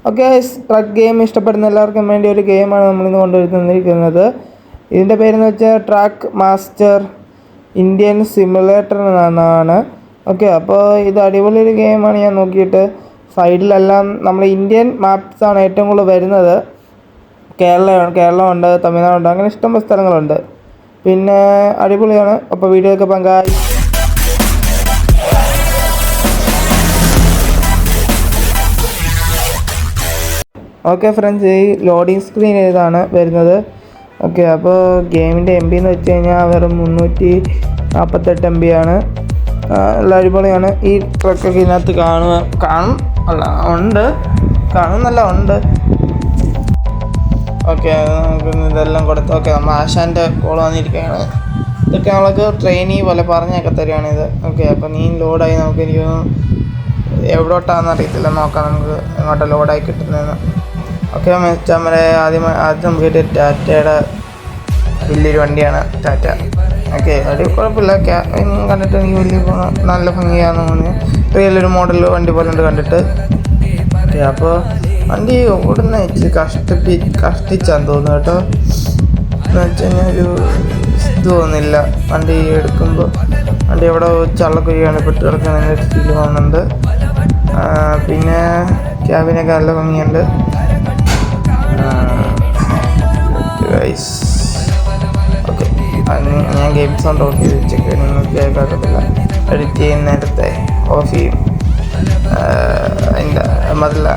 Okay, truck game ഇഷ്ടപ്പെടുന്ന എല്ലാവർക്കും വേണ്ടി ഒരു ഗെയിമാണ് നമ്മളിന്ന് കൊണ്ടുവരുന്നിരിക്കുന്നത്. ഇതിൻ്റെ പേരെന്ന് വെച്ചാൽ ട്രാക്ക് മാസ്റ്റർ ഇന്ത്യൻ സിമുലേറ്റർ എന്നാണ്. ഓക്കെ, അപ്പോൾ ഇത് അടിപൊളി ഒരു ഗെയിമാണ്. ഞാൻ നോക്കിയിട്ട് സൈഡിലെല്ലാം നമ്മൾ ഇന്ത്യൻ മാപ്സാണ് ഏറ്റവും കൂടുതൽ വരുന്നത്. കേരളമുണ്ട്, തമിഴ്നാടുണ്ട്, അങ്ങനെ ഇഷ്ടംപോലെ സ്ഥലങ്ങളുണ്ട്. പിന്നെ അടിപൊളിയാണ്. അപ്പോൾ വീഡിയോ ഒക്കെ പങ്കായി. ഓക്കെ ഫ്രണ്ട്സ്, ഈ ലോഡിങ് സ്ക്രീൻ ഇതാണ് വരുന്നത്. ഓക്കെ, അപ്പോൾ ഗെയിമിൻ്റെ MB എന്ന് വെച്ച് കഴിഞ്ഞാൽ വെറും 348 MB ആണ്. നല്ല അടിപൊളിയാണ്. ഈ ട്രക്കൊക്കെ ഇതിനകത്ത് ഉണ്ട്. ഓക്കെ, നമുക്ക് ഇതെല്ലാം കൊടുത്ത്. ഓക്കെ, നമ്മൾ ആശാൻ്റെ കോൾ വന്നിരിക്കുകയാണ്. ഇതൊക്കെ നമ്മൾക്ക് ട്രെയിനി പോലെ പറഞ്ഞൊക്കെ തരികയാണിത്. ഓക്കെ, അപ്പോൾ നീ ലോഡായി എനിക്ക് എവിടോട്ടാണെന്ന് അറിയത്തില്ല. നോക്കാം നമുക്ക് എങ്ങോട്ടാണ് ലോഡായി കിട്ടുന്നതെന്ന്. ഓക്കെ, നമ്മുടെ ആദ്യം നമുക്ക് ടാറ്റയുടെ വലിയൊരു വണ്ടിയാണ് ടാറ്റ. ഓക്കെ, അത് കുഴപ്പമില്ല. കണ്ടിട്ട് എനിക്ക് വലിയ നല്ല ഭംഗിയാണെന്ന് തോന്നി. റിയലൊരു മോഡൽ വണ്ടി പോലെ ഉണ്ട് കണ്ടിട്ട്. ഓക്കെ, അപ്പോൾ വണ്ടി ഓടുന്ന വെച്ച് കഷ്ടിച്ചാന്ന് തോന്നുന്നു കേട്ടോ. എന്ന് വെച്ച് കഴിഞ്ഞാൽ ഒരു ഇത് തോന്നുന്നില്ല. വണ്ടി എടുക്കുമ്പോൾ വണ്ടി എവിടെ ചള്ളക്കുഴിയാണ് പെട്ട് കിടക്കുന്നതിൻ്റെ ഫീൽ തോന്നുന്നുണ്ട്. പിന്നെ ക്യാബിനൊക്കെ നല്ല ഭംഗിയുണ്ട്. ഓക്കെ, ഞാൻ ഗെയിം സൗണ്ട് ഓഫ് ചെയ്ത് വെച്ചേക്ക്, നിങ്ങൾക്ക് കേൾക്കാക്കത്തില്ല. എഡിറ്റ് ചെയ്യുന്ന നേരത്തെ ഓഫ് ചെയ്യും. അതിൻ്റെ മതില്ല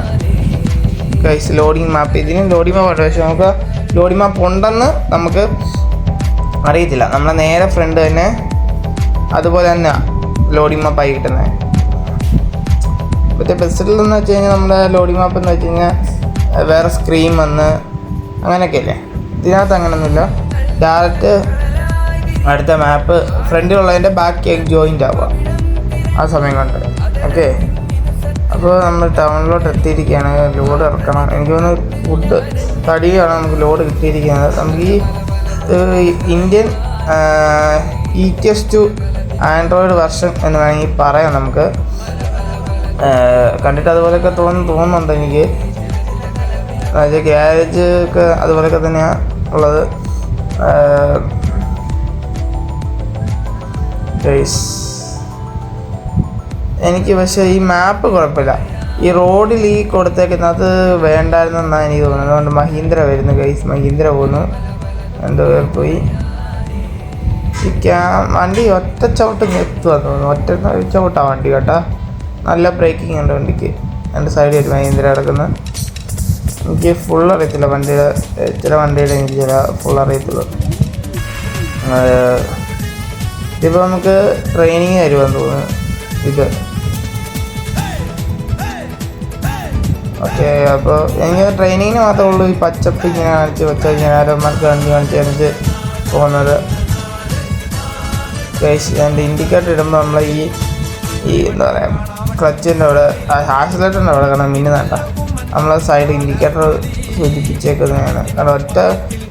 ഗൈസ്. ലോഡിങ് മാപ്പ്, ഇതിന് ലോഡിങ് മാപ്പ് ഉണ്ട്. പക്ഷെ നമുക്ക് ലോഡിങ് മാപ്പ് ഉണ്ടെന്ന് നമുക്ക് അറിയത്തില്ല. നമ്മളെ നേരെ ഫ്രണ്ട് തന്നെ അതുപോലെ തന്നെ ലോഡിങ് മാപ്പായി കിട്ടുന്നത്. മറ്റേ ബസ്സിലെന്ന് വെച്ച് കഴിഞ്ഞാൽ നമ്മുടെ ലോഡിങ് മാപ്പ് എന്ന് വെച്ച് കഴിഞ്ഞാൽ വേറെ സ്ക്രീൻ വന്ന് അങ്ങനെയൊക്കെ അല്ലേ. ഇതിനകത്ത് അങ്ങനെയൊന്നുമില്ല. ഡയറക്റ്റ് അടുത്ത മാപ്പ് ഫ്രണ്ടിലുള്ളതിൻ്റെ ബാക്കി ജോയിൻ്റ് ആവുക ആ സമയം കൊണ്ട്. ഓക്കെ, അപ്പോൾ നമ്മൾ ടൗണിലോട്ട് എത്തിയിരിക്കുകയാണ്. ലോഡ് ഇറക്കണം. എനിക്ക് തോന്നുന്നു ഫുഡ് തടിയാണ് നമുക്ക് ലോഡ് കിട്ടിയിരിക്കുന്നത്. നമുക്ക് ഈ ഇന്ത്യൻ ETS2 ആൻഡ്രോയിഡ് വെർഷൻ എന്ന് വേണമെങ്കിൽ പറയാം. നമുക്ക് കണ്ടിട്ട് അതുപോലെയൊക്കെ തോന്നുന്നുണ്ട് എനിക്ക്. അതായത് ഗ്യാരേജ് ഒക്കെ അതുപോലെയൊക്കെ തന്നെയാണ് ഉള്ളത്. എനിക്ക് പക്ഷേ ഈ മാപ്പ് കുഴപ്പമില്ല. ഈ റോഡിൽ ഈ കൊടുത്തേക്കുന്നത് വേണ്ടായിരുന്നെന്നാണ് എനിക്ക് തോന്നുന്നത്. അതുകൊണ്ട് മഹീന്ദ്ര വരുന്നു ഗൈസ്. മഹീന്ദ്ര പോകുന്നു. എന്തോ പോയി ഈ വണ്ടി ഒറ്റ ചവിട്ട് എത്തുക തോന്നുന്നു. ഒറ്റ ചവിട്ടാണ് വണ്ടി കേട്ടോ. നല്ല ബ്രേക്കിംഗ് ഉണ്ട് വണ്ടിക്ക്. രണ്ട് സൈഡിൽ ഒരു മഹീന്ദ്ര കിടക്കുന്നു. എനിക്ക് ഫുൾ അറിയത്തില്ല വണ്ടിയുടെ. ചില വണ്ടിയുടെ എനിക്ക് ചില ഫുൾ അറിയത്തുള്ളൂ. ഇതിപ്പോൾ നമുക്ക് ട്രെയിനിങ് തരുമെന്ന് തോന്നുന്നു ഇത്. ഓക്കെ, അപ്പോൾ എനിക്ക് ട്രെയിനിങ്ങിന് മാത്രമേ ഉള്ളൂ ഈ പച്ചപ്പ് ഇങ്ങനെ കാണിച്ച് ആരോമാർക്ക് കാണിച്ച് പോകുന്നത്. എൻ്റെ ഇൻഡിക്കേറ്റർ ഇടുമ്പോൾ നമ്മൾ ഈ എന്താ പറയുക ക്ലച്ചിൻ്റെ അവിടെ ആക്സിലേറ്ററിൻ്റെ അവിടെ കാരണം മിന്നുന്നേണ്ട നമ്മളെ സൈഡ് ഇൻഡിക്കേറ്റർ സൂചിപ്പിച്ചേക്കുന്നതാണ്. കാരണം ഒറ്റ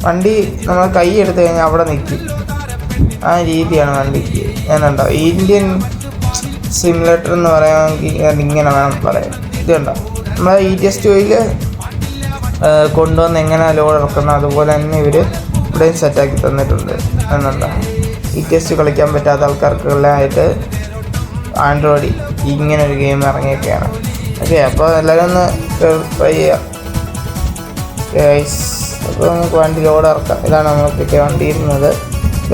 വണ്ടി നമ്മൾ കൈ എടുത്തു കഴിഞ്ഞാൽ അവിടെ നിൽക്കും. ആ രീതിയാണ് വണ്ടിക്ക്. ഞാനുണ്ടോ ഇന്ത്യൻ സിമുലേറ്റർ എന്ന് പറയുകയാണെങ്കിൽ ഇങ്ങനെ വേണം പറയാം. ഇതുണ്ടോ നമ്മളെ ETS2 കൊണ്ടുവന്ന് എങ്ങനെ ലോഡ് ഇറക്കുന്നത് അതുപോലെ തന്നെ ഇവർ ഇവിടെയും സെറ്റാക്കി തന്നിട്ടുണ്ട്. എന്നുണ്ടോ ETS2 കളിക്കാൻ പറ്റാത്ത ആൾക്കാർക്കെല്ലാമായിട്ട് ആൻഡ്രോയിഡ് ഇങ്ങനൊരു ഗെയിം ഇറങ്ങിയൊക്കെയാണ്. ഓക്കെ, അപ്പോൾ എല്ലാവരും ഒന്ന് ട്രൈ ചെയ്യാം ഗൈസ്. അപ്പോൾ നമുക്ക് വണ്ടി ലോഡ് ഇറക്കാം. ഇതാണ് നമുക്കൊക്കെ വണ്ടി ഇരുന്നത്.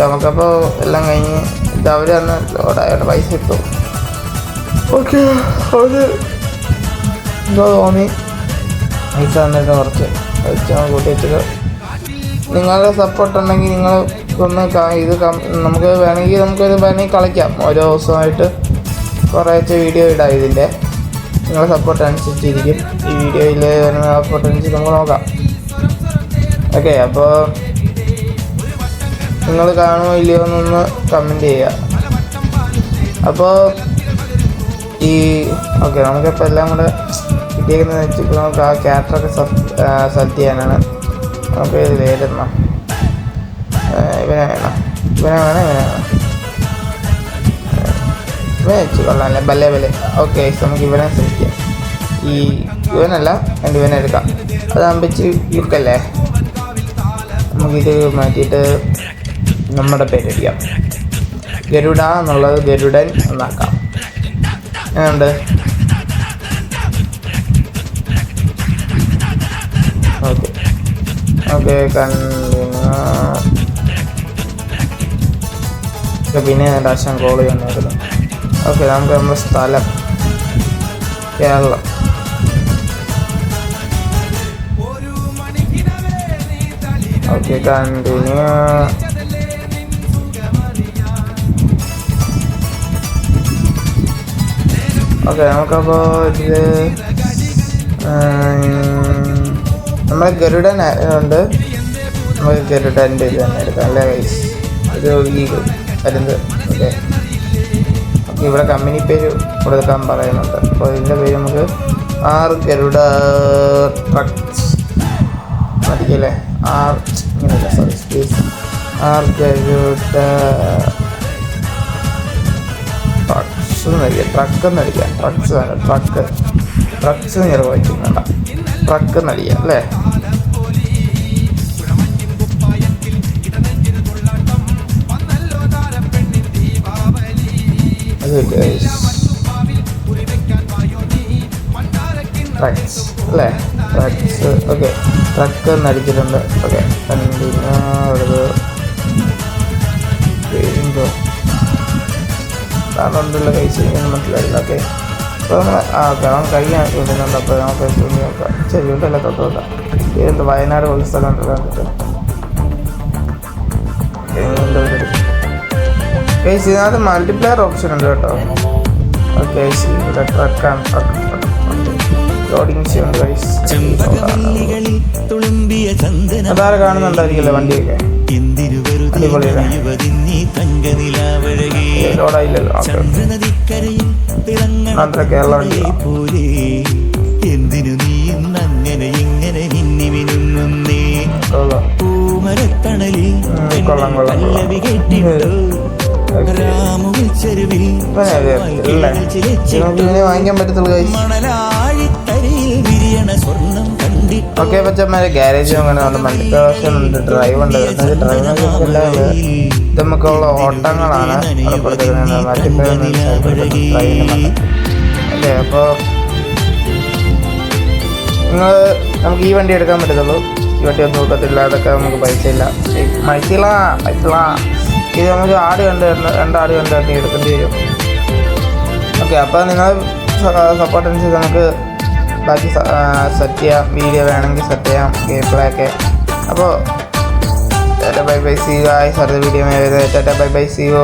നമുക്കപ്പോൾ എല്ലാം കഴിഞ്ഞ് ഇത് അവർ തന്നെ ലോഡായോണ്ട് പൈസ കിട്ടും. ഓക്കെ, അത് എന്തോ തോന്നി പൈസ തന്നിട്ട് കുറച്ച് കൂട്ടി വെച്ചത്. നിങ്ങളുടെ സപ്പോർട്ട് ഉണ്ടെങ്കിൽ നിങ്ങൾ ഒന്ന് ഇത് നമുക്ക് വേണമെങ്കിൽ കളിക്കാം. ഓരോ ദിവസമായിട്ട് കുറേശ്ശെ വീഡിയോ ഇടാം. ഇതിൻ്റെ നിങ്ങളുടെ സപ്പോർട്ട് അനുസരിച്ചിരിക്കും. ഈ വീഡിയോയിൽ വരുന്ന സപ്പോർട്ട് അനുസരിച്ച് നമുക്ക് നോക്കാം. ഓക്കെ, അപ്പോൾ നിങ്ങൾ കാണുമോ ഇല്ലയോ എന്നൊന്ന് കമൻറ്റ് ചെയ്യുക. അപ്പോൾ ഓക്കെ, നമുക്കിപ്പോൾ എല്ലാം കൂടെ കിട്ടിയേക്കുന്നത് വെച്ചിട്ട് നമുക്ക് ആ ക്യാരക്ടറൊക്കെ സെലക്ട് ചെയ്യാനാണ്. നമുക്ക് ഇത് വേദന ഇവനെ വേണം. ഇവനെ വെച്ച് കൊള്ളാമല്ലേ? ബല്ലേ. ഓക്കെ, നമുക്ക് ഇവനെ സെലക്ട് ചെയ്യാം. ഈ ഇവനല്ല എൻ്റെ ഇവനെ എടുക്കാം. അതാകുമ്പോൾ ഇച്ചിരി ലുക്കല്ലേ. നമുക്കിത് മാറ്റിയിട്ട് നമ്മുടെ പേരടിക്കാം. ഗരുഡ എന്നുള്ളത് ഗരുഡൻ എന്നാക്കാം. എങ്ങനെയുണ്ട്? ഓക്കെ ഓക്കെ പിന്നെ ഡാഷൻ കോൾ ചെയ്യുന്നതായിരുന്നു. ഓക്കെ നമുക്ക് നമ്മുടെ സ്ഥലം കേരളം. Okay continue. ഓക്കെ നമുക്കപ്പോൾ ഇത് നമ്മളെ ഗരുഡൻ ഉണ്ട്. നമുക്ക് ഗരുഡൻ്റെ ഇത് തന്നെ എടുക്കാം അല്ലേ ഗൈസ്? ഇത് ഈ വരുന്നത്. ഓക്കെ ഓക്കെ ഇവിടെ കമ്പനി പേര് കൊടുക്കാൻ പറയുന്നുണ്ട്. അപ്പോൾ ഇതിൻ്റെ പേര് നമുക്ക് ഗരുഡ ട്രക്സ് മതിക്കല്ലേ. ഇങ്ങനെയല്ല, സോറി, സ്പേസ് ഗരുഡ ട്രക്സ് എന്നടിക്കാം. ട്രക്ക് എന്നടിക്കാം. ട്രക്സ് വേണ്ട, ട്രക്സ് നേരെ വായിക്കും വേണ്ട, ട്രക്ക് എന്നടിക്കാം അല്ലേ? ട്രക്സ് അല്ലേ? ട്രക്സ്. ഓക്കെ ട്രക്ക് എന്നടിച്ചിട്ടുണ്ട്. Okay continue. അതുകൊണ്ടുള്ള കഴിച്ച് മനസ്സിലായില്ല. ഓക്കെ അപ്പോൾ നമ്മൾ അവൻ കഴിയാൻ വിടുന്നുണ്ട്. അപ്പോൾ നമുക്ക് നോക്കാം. ശരി ഉണ്ടല്ലോ, തൊട്ടുകൊണ്ട ഇതെന്ത് വയനാട് പോലീസ് സ്ഥലം ഉണ്ടല്ലോ. കേസ് ഇതിനകത്ത് മൾട്ടിപ്ലെയർ ഓപ്ഷൻ ഉണ്ട് കേട്ടോ. ഓക്കെ ഇവിടെ ട്രക്കാണ്. ലോഡിങ് ഉണ്ട് ഗൈസ്. അതാരെ കാണുന്നുണ്ടായിരിക്കല്ലേ വണ്ടിയൊക്കെ. അടിപൊളിയല്ലേ? ലോഡായില്ലല്ലോ. ഓക്കെ കേരള വണ്ടി. കൊള്ളാം കൊള്ളാം. ഇതിനെ വാങ്ങിക്കാൻ പറ്റത്തുള്ളൂ ഗൈസ്. ഓക്കെ പച്ചമാരെ ഗ്യാരേജ് നോക്കണം. മൾട്ടിപ്ലിക്കേഷൻ ഉണ്ട്, ഡ്രൈവ് ഉണ്ട്. ഡ്രൈവിനെല്ലാം ഇത് നമുക്കുള്ള ഓട്ടങ്ങളാണ് കൊടുത്തിരിക്കുന്നത്. ഡ്രൈവിൻ്റെ ഓക്കെ അപ്പോൾ നമുക്ക് ഈ വണ്ടി എടുക്കാൻ പറ്റത്തുള്ളൂ. ഈ വണ്ടി ഒന്നും നോക്കത്തില്ല. അതൊക്കെ നമുക്ക് പൈസ ഇല്ല. ഇത് നമുക്ക് ആട് രണ്ടാട് കണ്ട് എടുക്കേണ്ടി വരും. ഓക്കെ അപ്പോൾ നിങ്ങൾ സപ്പോർട്ട് അനുസരിച്ച് നമുക്ക് ബാക്കി സെറ്റ് ചെയ്യാം. വീഡിയോ വേണമെങ്കിൽ സെറ്റ് ചെയ്യാം, ഗെയിം പ്ലേ ഒക്കെ. അപ്പോൾ tata bye bye, see you guys. അടുത്ത video tata bye bye, see U.